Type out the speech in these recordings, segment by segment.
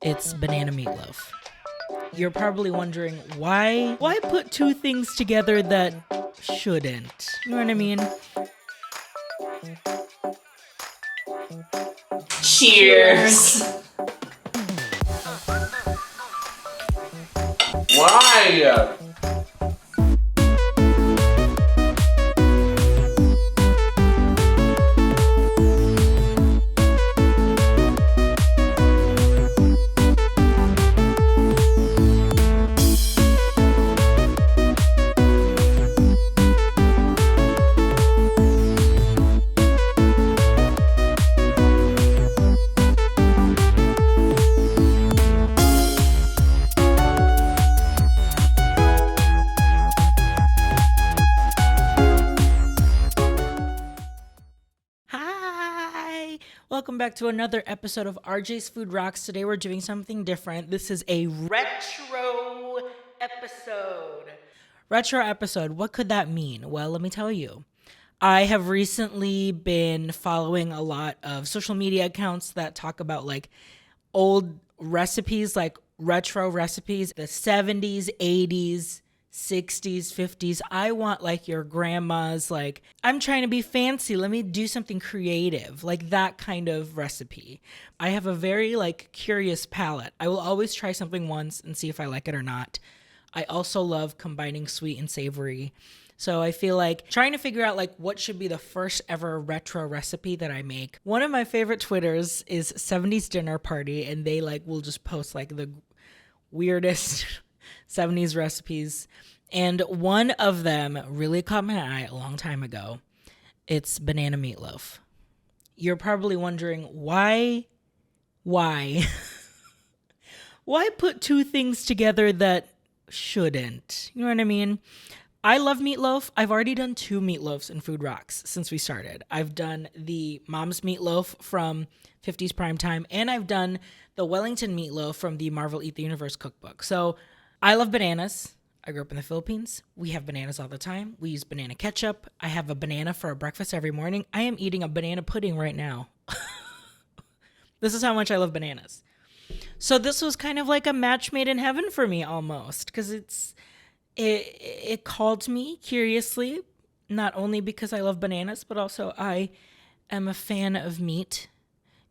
It's banana meatloaf. You're probably wondering why put two things together that shouldn't? You know what I mean? Cheers. Why? Hi! Welcome back to another episode of RJ's Food Rocks. Today we're doing something different. This is a retro episode. Retro episode, what could that mean? Well, let me tell you. I have recently been following a lot of social media accounts that talk about like old recipes, like retro recipes, the 70s, 80s, 60s, 50s. I want like your grandma's, like, I'm trying to be fancy. Let me do something creative, like that kind of recipe. I have a very like curious palate. I will always try something once and see if I like it or not. I also love combining sweet and savory. So I feel like trying to figure out like what should be the first ever retro recipe that I make. One of my favorite Twitters is 70s Dinner Party, and they like will just post like the weirdest 70s recipes. And one of them really caught my eye a long time ago. It's banana meatloaf. You're probably wondering why why put two things together that shouldn't? You know what I mean? I love meatloaf. I've already done 2 meatloafs in Food Rocks since we started. I've done the Mom's Meatloaf from 50s Primetime, and I've done the Wellington Meatloaf from the Marvel Eat the Universe cookbook. So I love bananas. I grew up in the Philippines. We have bananas all the time. We use banana ketchup. I have a banana for a breakfast every morning. I am eating a banana pudding right now. This is how much I love bananas. So this was kind of like a match made in heaven for me almost, because it called me curiously, not only because I love bananas, but also I am a fan of meat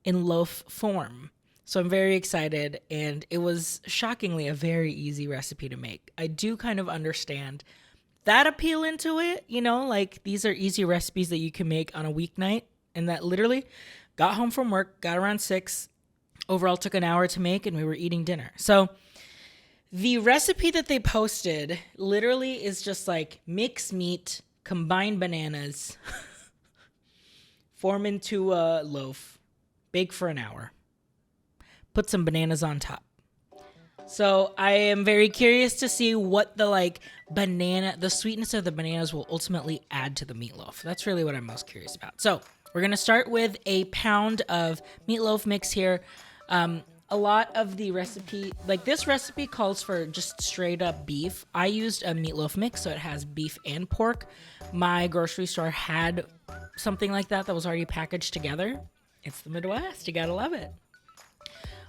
in loaf form. So I'm very excited, and it was shockingly a very easy recipe to make. I do kind of understand that appeal into it, you know, like these are easy recipes that you can make on a weeknight, and that literally got home from work, got around 6, overall took an hour to make, and we were eating dinner. So the recipe that they posted literally is just like mix meat, combine bananas, form into a loaf, bake for an hour, put some bananas on top. So I am very curious to see what the sweetness of the bananas will ultimately add to the meatloaf. That's really what I'm most curious about. So we're going to start with a pound of meatloaf mix here. A lot of the recipe, like this recipe calls for just straight up beef. I used a meatloaf mix, so it has beef and pork. My grocery store had something like that was already packaged together. It's the Midwest. You gotta love it.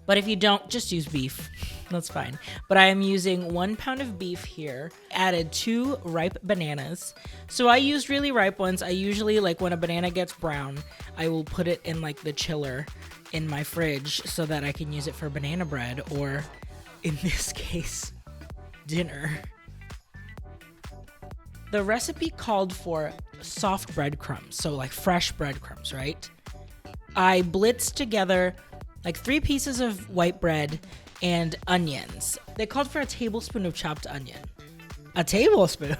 But if you don't, just use beef. That's fine. But I am using 1 pound of beef here. Added 2 ripe bananas. So I used really ripe ones. I usually, like when a banana gets brown, I will put it in like the chiller in my fridge so that I can use it for banana bread, or in this case, dinner. The recipe called for soft breadcrumbs, so like fresh breadcrumbs, right? I blitzed together like 3 pieces of white bread and onions. They called for a tablespoon of chopped onion. A tablespoon?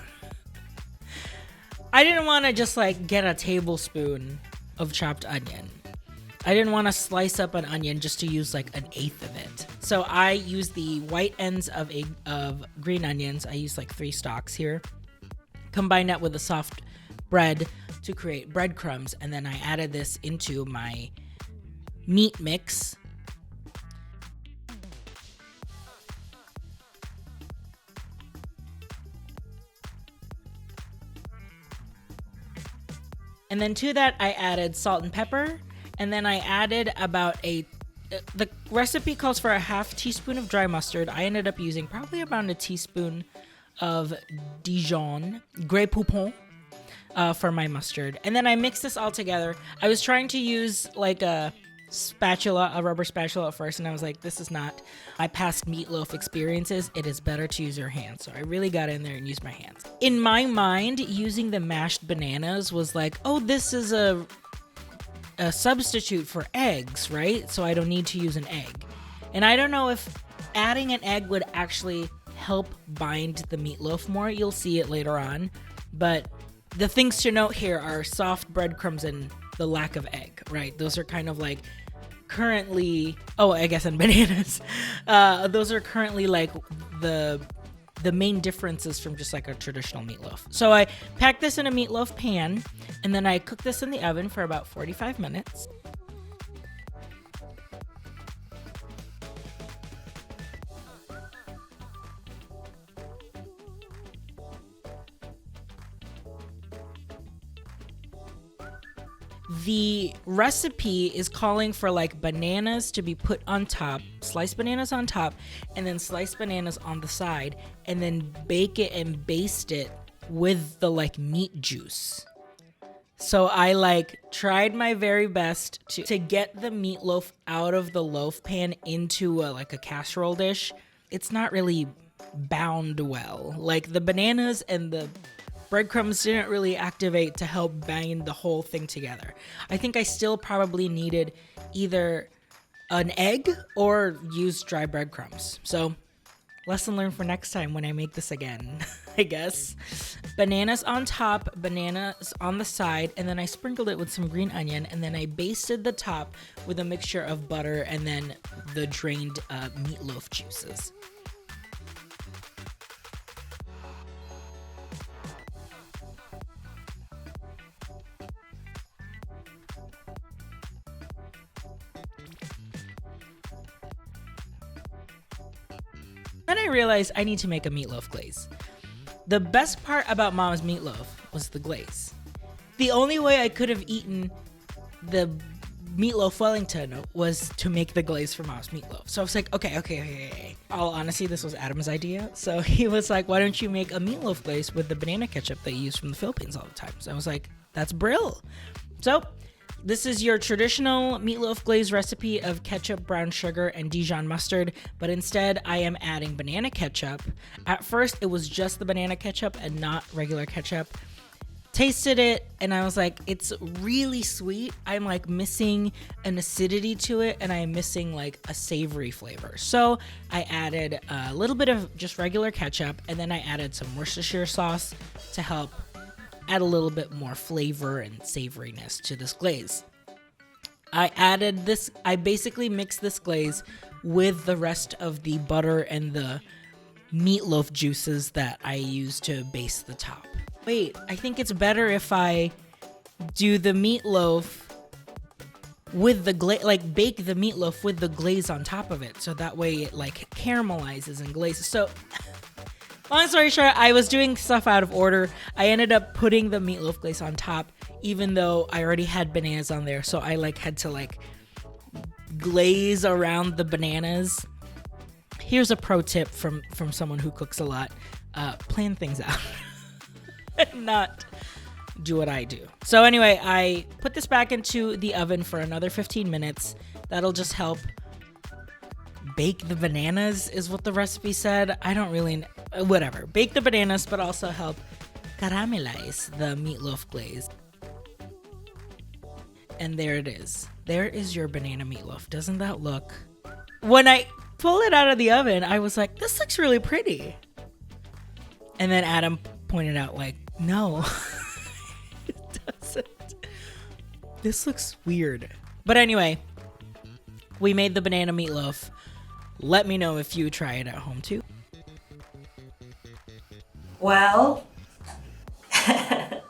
I didn't want to just like get a tablespoon of chopped onion. I didn't want to slice up an onion just to use like 1/8 of it. So I used the white ends of green onions. I used like 3 stalks here. Combined that with the soft bread to create breadcrumbs. And then I added this into my meat mix. And then to that, I added salt and pepper. And then I added about a the recipe calls for a half teaspoon of dry mustard. I ended up using probably around a teaspoon of Dijon Grey Poupon for my mustard. And then I mixed this all together. I was trying to use like a rubber spatula at first, and I was like, this is not my past meatloaf experiences. It is better to use your hands. So I really got in there and used my hands. In my mind, using the mashed bananas was like, oh, this is a substitute for eggs, right? So I don't need to use an egg. And I don't know if adding an egg would actually help bind the meatloaf more. You'll see it later on. But the things to note here are soft breadcrumbs and the lack of egg, right? Those are kind of like currently, and bananas. Those are currently like the main differences from just like a traditional meatloaf. So I packed this in a meatloaf pan, and then I cooked this in the oven for about 45 minutes. The recipe is calling for like bananas to be put on top, sliced bananas on top, and then sliced bananas on the side, and then bake it and baste it with the like meat juice. So I like tried my very best to get the meatloaf out of the loaf pan into like a casserole dish. It's not really bound well. Like the bananas and the breadcrumbs didn't really activate to help bind the whole thing together. I think I still probably needed either an egg or use dry breadcrumbs. So, lesson learned for next time when I make this again, I guess. Bananas on top, bananas on the side, and then I sprinkled it with some green onion, and then I basted the top with a mixture of butter and then the drained meatloaf juices. Then I realized I need to make a meatloaf glaze. The best part about Mom's meatloaf was the glaze. The only way I could have eaten the meatloaf Wellington was to make the glaze for Mom's meatloaf. So I was like, okay. All honesty, this was Adam's idea. So he was like, why don't you make a meatloaf glaze with the banana ketchup they use from the Philippines all the time? So I was like, that's brill. So this is your traditional meatloaf glaze recipe of ketchup, brown sugar, and Dijon mustard, but instead I am adding banana ketchup. At first, it was just the banana ketchup and not regular ketchup. Tasted it, and I was like, it's really sweet. I'm like missing an acidity to it, and I'm missing like a savory flavor. So I added a little bit of just regular ketchup, and then I added some Worcestershire sauce to help add a little bit more flavor and savoriness to this glaze. I basically mixed this glaze with the rest of the butter and the meatloaf juices that I used to base the top. Wait, I think it's better if I do the meatloaf with the glaze, like bake the meatloaf with the glaze on top of it, so that way it like caramelizes and glazes. So long story short, I was doing stuff out of order. I ended up putting the meatloaf glaze on top, even though I already had bananas on there. So I like had to like glaze around the bananas. Here's a pro tip from someone who cooks a lot. Plan things out and not do what I do. So anyway, I put this back into the oven for another 15 minutes. That'll just help bake the bananas is what the recipe said. I don't really whatever. Bake the bananas, but also help caramelize the meatloaf glaze. And there it is. There is your banana meatloaf. Doesn't that look? When I pulled it out of the oven, I was like, this looks really pretty. And then Adam pointed out like, no, it doesn't. This looks weird. But anyway, we made the banana meatloaf. Let me know if you try it at home too. Well, come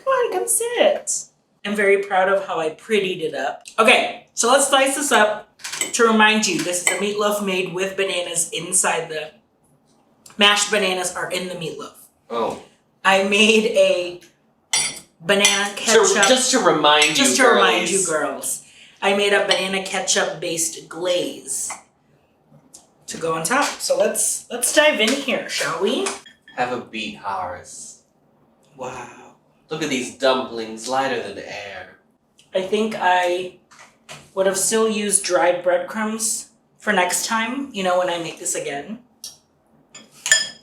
on, come sit. I'm very proud of how I prettied it up. Okay, so let's slice this up. To remind you, this is a meatloaf made with bananas inside the mashed bananas are in the meatloaf. Oh. I made a banana ketchup. Just to remind you girls. I made a banana ketchup based glaze to go on top. So let's dive in here, shall we? Have a beat, Horace. Wow. Look at these dumplings, lighter than air. I think I would have still used dried breadcrumbs for next time, you know, when I make this again.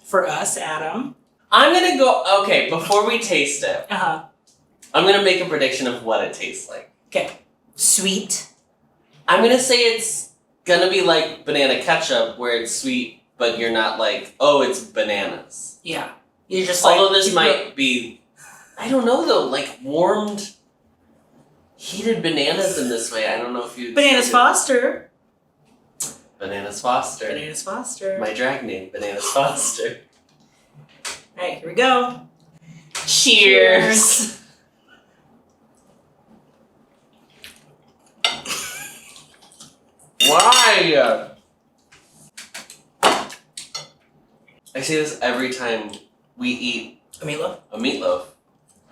For us, Adam. I'm gonna go, okay, before we taste it, Uh-huh. I'm gonna make a prediction of what it tastes like. Okay. Sweet. I'm gonna say it's gonna be like banana ketchup, where it's sweet, but you're not like, oh, it's bananas. Yeah. You're just Although this might be, I don't know though, like warmed, heated bananas in this way. I don't know if you... Bananas Foster. Bananas Foster. Bananas Foster. My drag name, Bananas Foster. Alright, here we go. Cheers. Why? I say this every time we eat A meatloaf? a meatloaf.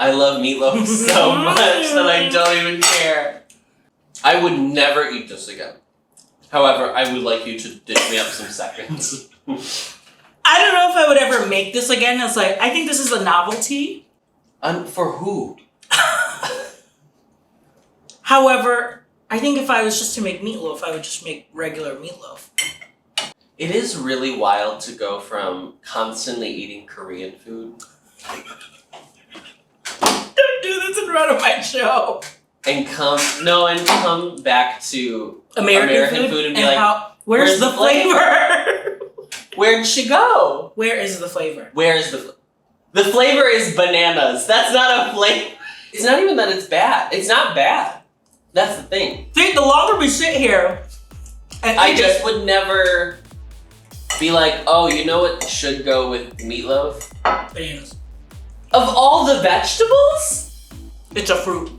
I love meatloaf so much that I don't even care. I would never eat this again. However, I would like you to dish me up some seconds. I don't know if I would ever make this again. It's like, I think this is a novelty. For who? However, I think if I was just to make meatloaf, I would just make regular meatloaf. It is really wild to go from constantly eating Korean food Don't do this in front of my show. and come back to American food and be like, where's the flavor? where'd she go? Where is the flavor? Where's the flavor is bananas. That's not a flavor. It's not even that it's bad. It's not bad. That's the thing. See, the longer we sit here, and I eat just it, would never be like, oh, you know what should go with meatloaf? bananas. Of all the vegetables? It's a fruit.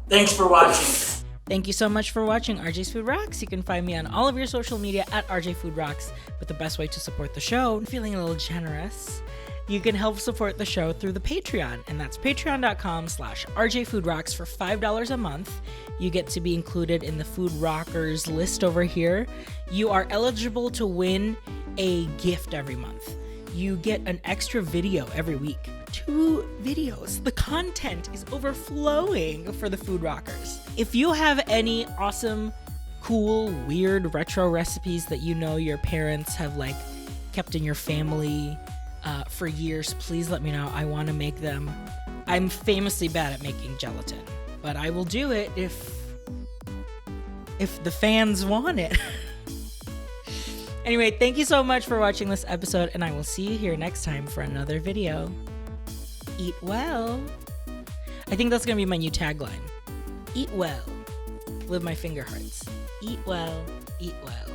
Thanks for watching. Thank you so much for watching RJ's Food Rocks. You can find me on all of your social media at RJ Food Rocks. But the best way to support the show, and feeling a little generous, you can help support the show through the Patreon, and that's patreon.com/RJFoodRocks for $5 a month. You get to be included in the Food Rockers list over here. You are eligible to win a gift every month. You get an extra video every week. 2 videos. The content is overflowing for the Food Rockers. If you have any awesome, cool, weird retro recipes that you know your parents have like kept in your family for years, please let me know. I want to make them. I'm famously bad at making gelatin, but I will do it if the fans want it. Anyway, thank you so much for watching this episode, and I will see you here next time for another video. Eat well. I think that's gonna be my new tagline. Eat well with my finger hearts. Eat well, eat well.